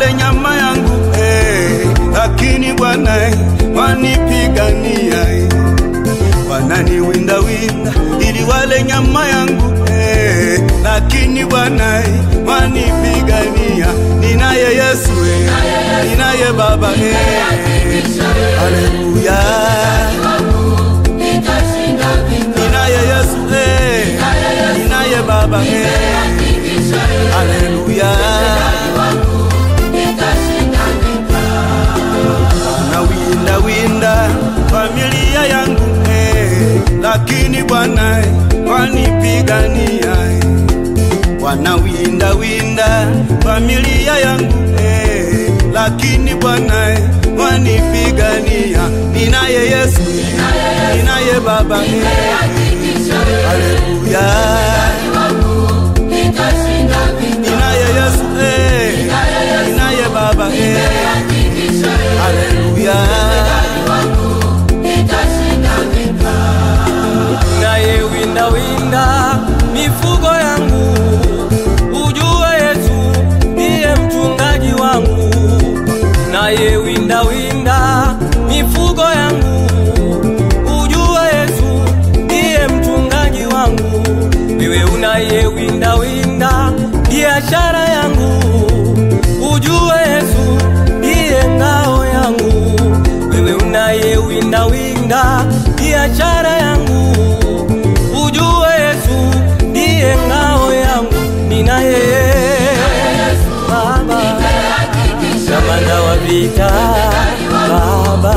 wale nyama yangu lakini Bwana wanipigania. Wananiwinda winda ili wale nyama yangu lakini Bwana wanipigania. Ninaye Yesu ninaye Baba haleluya. Ninaye Yesu ninaye Baba haleluya. Wanawinda winda familia yangu lakini Bwana wanipigania. Wanawinda winda familia yangu lakini Bwana wanipigania. Ninaye Yesu ninaye Baba haleluya. Ninaye Yesu ninaye Baba haleluya. Naye winda winda mifugo yangu, ujue Yesu ndiye mchungaji wangu. Naye winda winda mifugo yangu, ujue Yesu ndiye mchungaji wangu. Wewe unaye winda winda biashara yangu, ujue Yesu ndiye ngao yangu. Wewe unaye winda winda biashara yangu, ujue Yesu ndiye ngao yangu. Ninaye Baba kamanda wa vita Baba,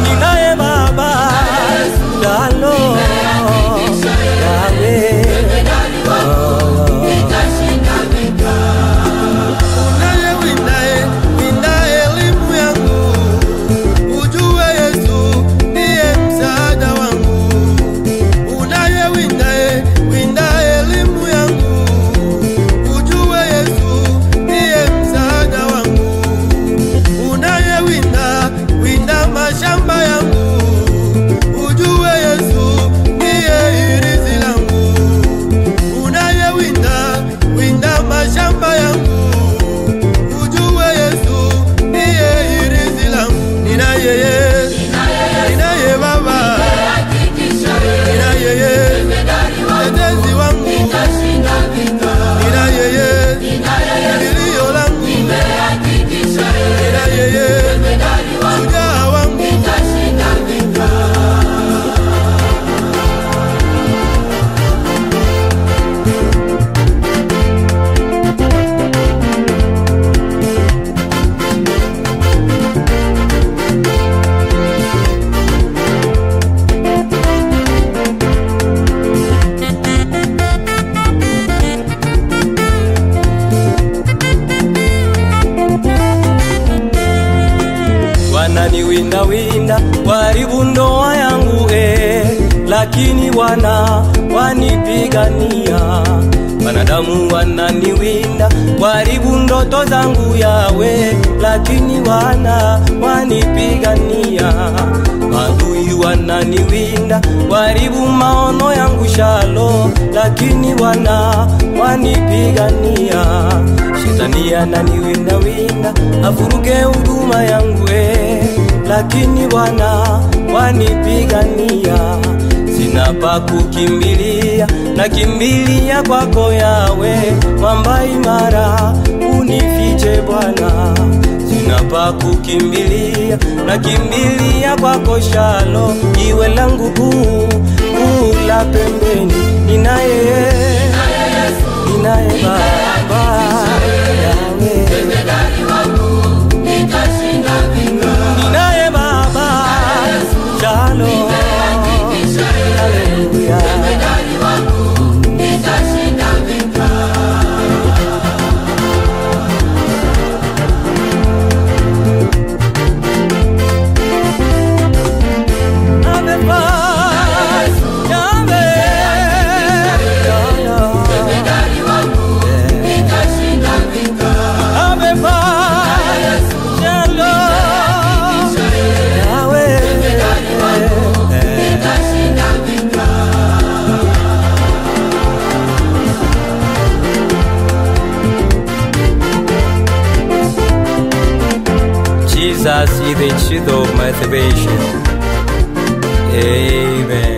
ninaye Baba dalo Yawe. Wananiwinda winda waribu ndoa yangu lakini wana wanipigania. Wanadamu wananiwinda waribu ndoto zangu Yawe, lakini wana wanipigania. Adui wananiwinda waribu maono yangu Shalo, lakini wana wanipigania. Shetani ananiwinda winda avuruge huduma yangu lakini wana wanipigania. Sina pa kukimbilia, nakimbilia kwako Yawe, mwamba imara unifiche Bwana. Sina pa kukimbilia, nakimbilia kwako Shalo, iwe langu kuu la pembeni. Ninaye Baba Yawe, ninaye Baba Shalo, haleluya. Jesus is the truth of motivation. Amen.